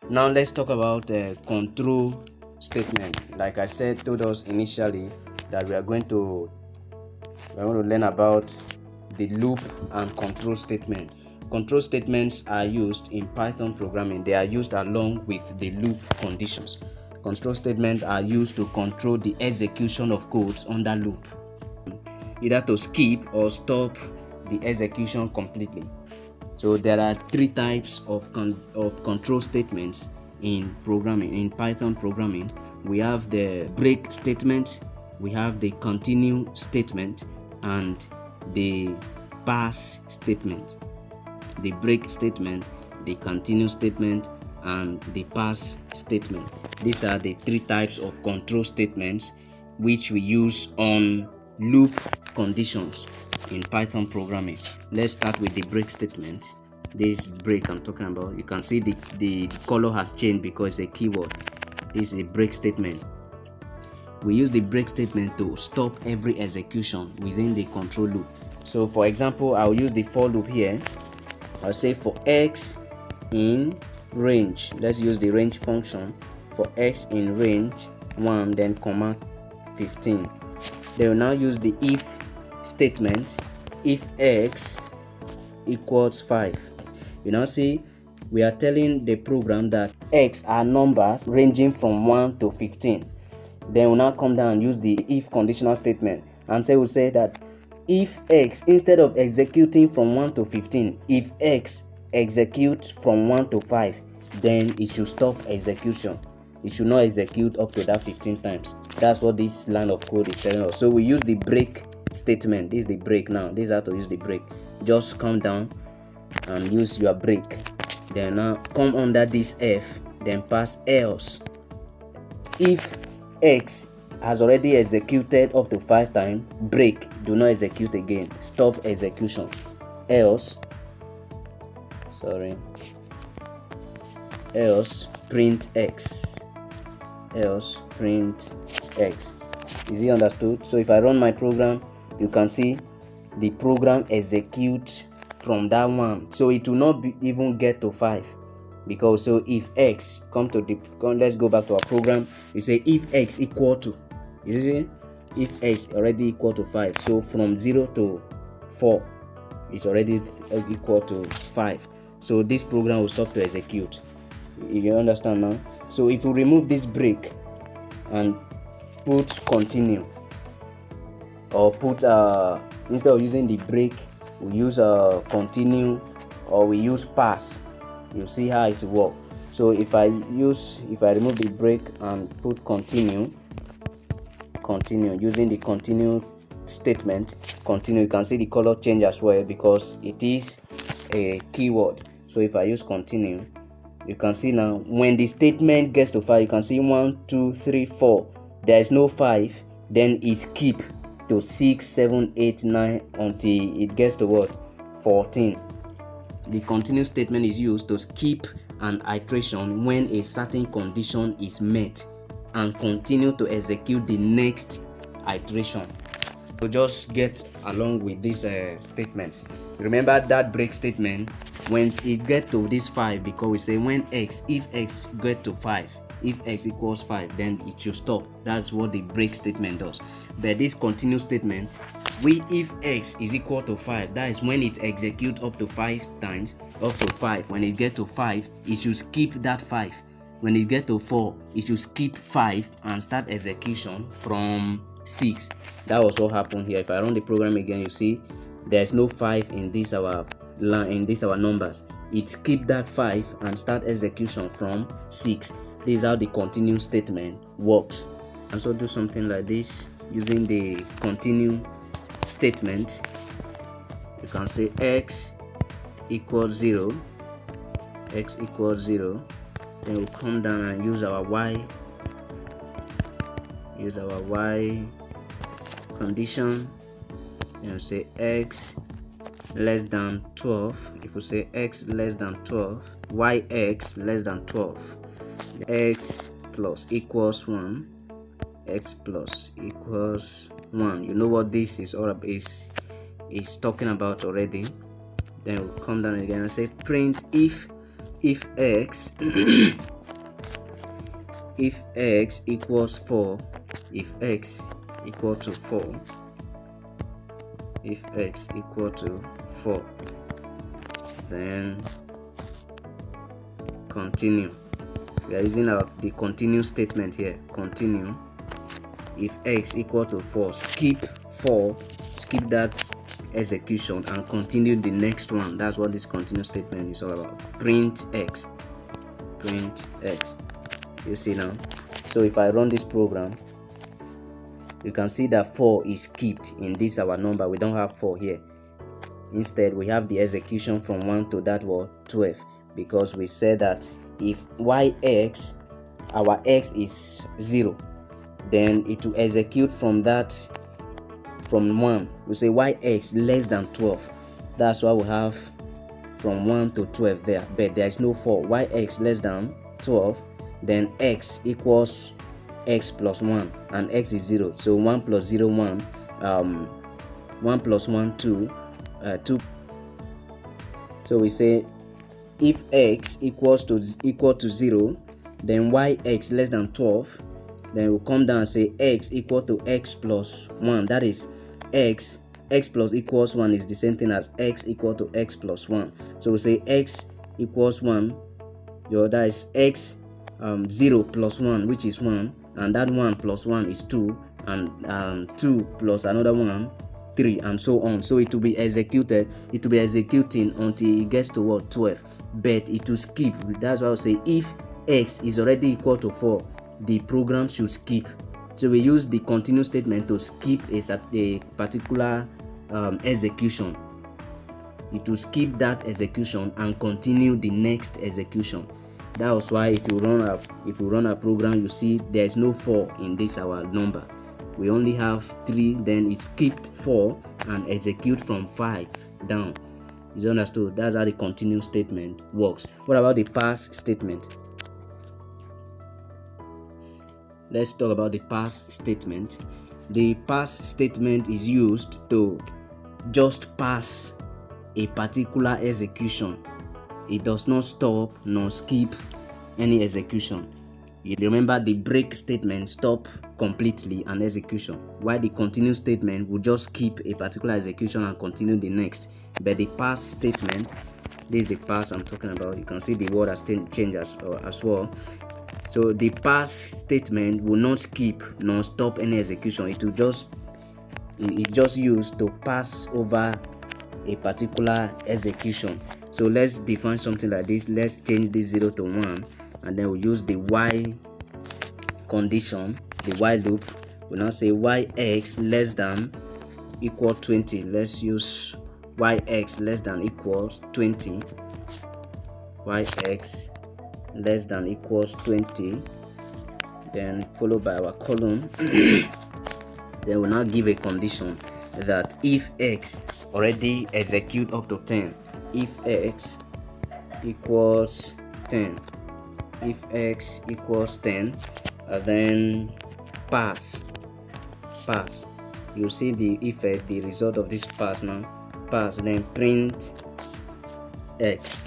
Now let's talk about control statement. Like I said, told us initially that we are going to learn about the loop and control statement. Control statements are used in Python programming. They are used along with the loop conditions. Control statements are used to control the execution of codes under loop, either to skip or stop the execution completely. So there are three types of control statements in programming, in Python programming. We have the break statement, we have the continue statement, and the pass statement. The break statement, the continue statement, and the pass statement. These are the three types of control statements which we use on loop conditions in Python programming. Let's start with the break statement. This break I'm talking about, you can see the color has changed because it's a keyword. This is a break statement. We use the break statement to stop every execution within the control loop. So for example, I'll use the for loop here. I'll say for x in range, let's use the range function. For x in range 1, then comma 15. They will now use the if statement. If x equals 5, you now see we are telling the program that x are numbers ranging from 1 to 15. Then we'll now come down and use the if conditional statement, and say we'll say that if x, instead of executing from 1 to 15, if x executes from 1 to 5, then it should stop execution. It should not execute up to that 15 times. That's what this line of code is telling us. So we use the break statement. This is the break now. This is how to use the break. Just come down and use your break. Then now come under this F, then pass else. If x has already executed up to 5 times, break, do not execute again, stop execution. Else print x. Else print x. Is it understood? So if I run my program, you can see the program executes from that one, so it will not even get to 5. Because so if x let's go back to our program. We say if x equal to, you see, if x already equal to 5, so from 0 to 4 is already equal to 5. So this program will stop to execute. You understand now? So if we remove this break and put continue, or put instead of using the break, we use continue, or we use pass, you see how it works. So if I remove the break and put continue using the continue statement, you can see the color change as well because it is a keyword. So if I use continue, you can see now when the statement gets to 5, you can see 1 2 3 4, there is no 5, then it skip to 6 7 8 9 until it gets to what, 14. The continue statement is used to skip an iteration when a certain condition is met and continue to execute the next iteration. So just get along with these statements. Remember that break statement, when it gets to this 5, because we say when if x get to 5, if x equals 5, then it should stop. That's what the break statement does. But this continue statement, if x is equal to 5, that is when it executes up to 5 times, up to 5. When it gets to 5, it should skip that 5. When it gets to 4, it should skip 5 and start execution from 6. That was what happened here. If I run the program again, you see there's no 5 in this our line, in this our numbers. It skipped that 5 and start execution from 6. This is how the continue statement works. And so do something like this using the continue statement. You can say x equals 0, then we'll come down and use our y condition, and say x less than 12. If we say x less than 12, yx less than 12, x plus equals 1, x plus equals 1. You know what this is all about, is talking about already. Then we'll come down again and say print if x if x equals 4, if x equal to 4, if x equal to 4, then continue. We are using the continue statement here. Continue. If x equal to 4, skip 4, skip that execution and continue the next one. That's what this continue statement is all about. Print x. Print x. You see now? So if I run this program, you can see that 4 is skipped in this our number. We don't have 4 here. Instead, we have the execution from 1 to that word 12, because we said that if yx, our x is 0, then it will execute from that, from 1. We say yx less than 12. That's why we have from 1 to 12 there, but there is no 4. Yx less than 12, then x equals x plus 1, and x is 0. So 1 plus 0, 1. 1 plus 1, 2. 2. So we say if x equal to 0, then yx less than 12, then we'll come down and say x equal to x plus 1. That is x plus equals 1 is the same thing as x equal to x plus 1. So we say x equals 1, that is x 0 plus 1, which is 1, and that 1 plus 1 is 2, and 2 plus another 1, 3, and so on. So it will be executed. It will be executing until it gets to what, 12, but it will skip. That's why I say if x is already equal to 4, the program should skip. So we use the continue statement to skip a particular execution. It will skip that execution and continue the next execution. That was why if you run a program, you see there is no 4 in this our number. We only have 3, then it skipped 4 and execute from 5 down. Is understood? That's how the continue statement works. What about the pass statement? Let's talk about the pass statement. The pass statement is used to just pass a particular execution. It does not stop nor skip any execution. You remember the break statement stop completely an execution, while the continue statement will just skip a particular execution and continue the next. But the pass statement, this is the pass I'm talking about. You can see the word has changed as well. So the pass statement will not skip nor stop any execution. It will just used to pass over a particular execution. So let's define something like this. Let's change this 0 to 1, and then we'll use the while condition, the while loop. We'll now say yx less than equal 20. Let's use yx less than equals 20. Yx less than equals 20, then followed by our column. Then we'll now give a condition that if x already execute up to 10, if x equals 10, if x equals 10, then pass. You see the effect, the result of this pass now. Pass, then print x,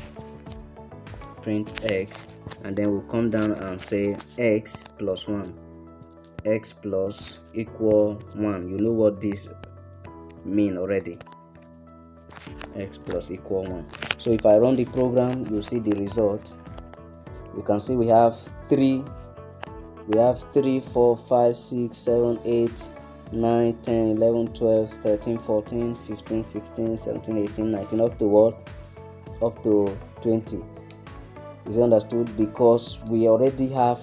and then we'll come down and say x plus 1, x plus equal 1. You know what this mean already. X plus equal 1. So if I run the program, you see the result. You can see we have 3, 4, 5, 6, 7, 8, 9, 10, 11, 12, 13, 14, 15, 16, 17, 18, 19, up to what? Up to 20. Is understood? Because we already have,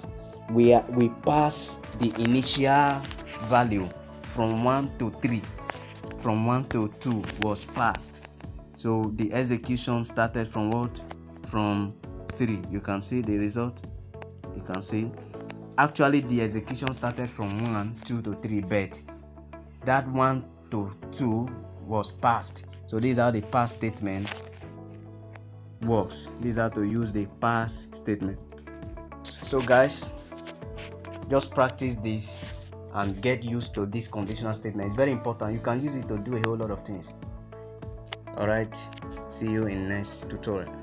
we pass the initial value from 1 to 3. From 1 to 2 was passed. So the execution started from what? From 3. You can see the result. You can see. Actually, the execution started from 1, 2 to 3, but that 1 to 2 was passed. So these are the pass statement works. These are to use the pass statement. So guys, just practice this and get used to this conditional statement. It's very important. You can use it to do a whole lot of things. All right, see you in next tutorial.